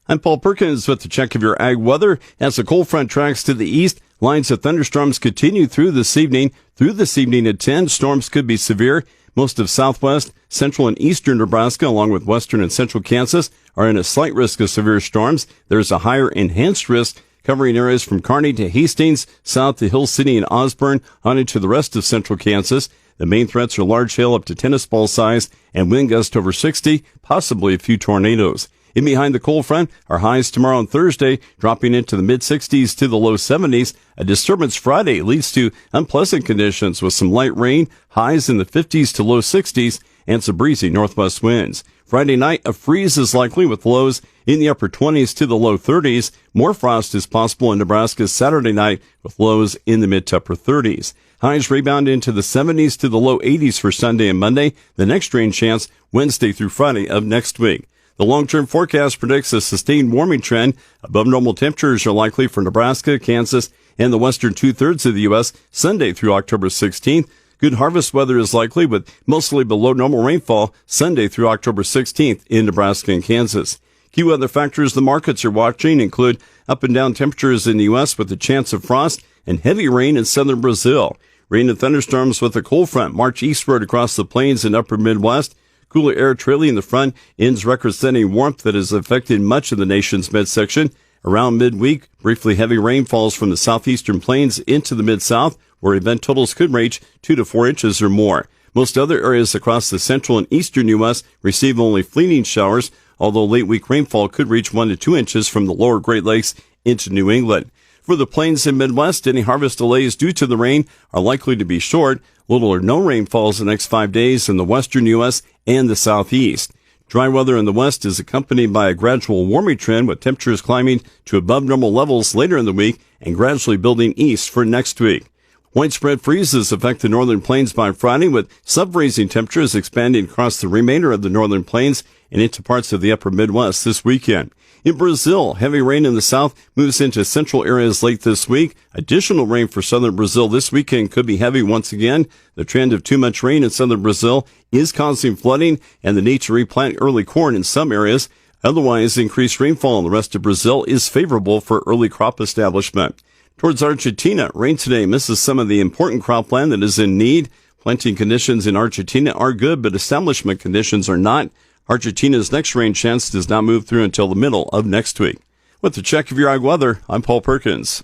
I'm Paul Perkins with the check of your ag weather. As the cold front tracks to the east, lines of thunderstorms continue through this evening. Through this evening at 10, storms could be severe. Most of southwest, central, and eastern Nebraska, along with western and central Kansas, are in a slight risk of severe storms. There's a higher enhanced risk covering areas from Kearney to Hastings, south to Hill City and Osborne, on into the rest of central Kansas. The main threats are large hail up to tennis ball size and wind gust over 60, possibly a few tornadoes. In behind the cold front are highs tomorrow and Thursday, dropping into the mid-60s to the low 70s. A disturbance Friday leads to unpleasant conditions with some light rain, highs in the 50s to low 60s, and some breezy northwest winds. Friday night, a freeze is likely with lows in the upper 20s to the low 30s. More frost is possible in Nebraska Saturday night with lows in the mid to upper 30s. Highs rebound into the 70s to the low 80s for Sunday and Monday. The next rain chance Wednesday through Friday of next week. The long-term forecast predicts a sustained warming trend. Above normal temperatures are likely for Nebraska, Kansas, and the western two-thirds of the U.S. Sunday through October 16th. Good harvest weather is likely with mostly below normal rainfall Sunday through October 16th in Nebraska and Kansas. Key weather factors the markets are watching include up and down temperatures in the U.S. with a chance of frost and heavy rain in southern Brazil. Rain and thunderstorms with a cold front march eastward across the plains and upper Midwest. Cooler air trailing the front ends record-setting warmth that has affected much of the nation's midsection. Around midweek, briefly heavy rain falls from the southeastern plains into the mid-south, where event totals could reach 2 to 4 inches or more. Most other areas across the central and eastern U.S. receive only fleeting showers, although late-week rainfall could reach 1 to 2 inches from the lower Great Lakes into New England. For the plains and Midwest, any harvest delays due to the rain are likely to be short. Little or no rain falls the next 5 days in the western U.S. and the southeast. Dry weather in the west is accompanied by a gradual warming trend with temperatures climbing to above normal levels later in the week and gradually building east for next week. Widespread freezes affect the northern plains by Friday, with sub-freezing temperatures expanding across the remainder of the northern plains and into parts of the upper Midwest this weekend. In Brazil, heavy rain in the south moves into central areas late this week. Additional rain for southern Brazil this weekend could be heavy once again. The trend of too much rain in southern Brazil is causing flooding and the need to replant early corn in some areas. Otherwise, increased rainfall in the rest of Brazil is favorable for early crop establishment. Towards Argentina, rain today misses some of the important cropland that is in need. Planting conditions in Argentina are good, but establishment conditions are not. Argentina's next rain chance does not move through until the middle of next week. With the check of your ag weather, I'm Paul Perkins.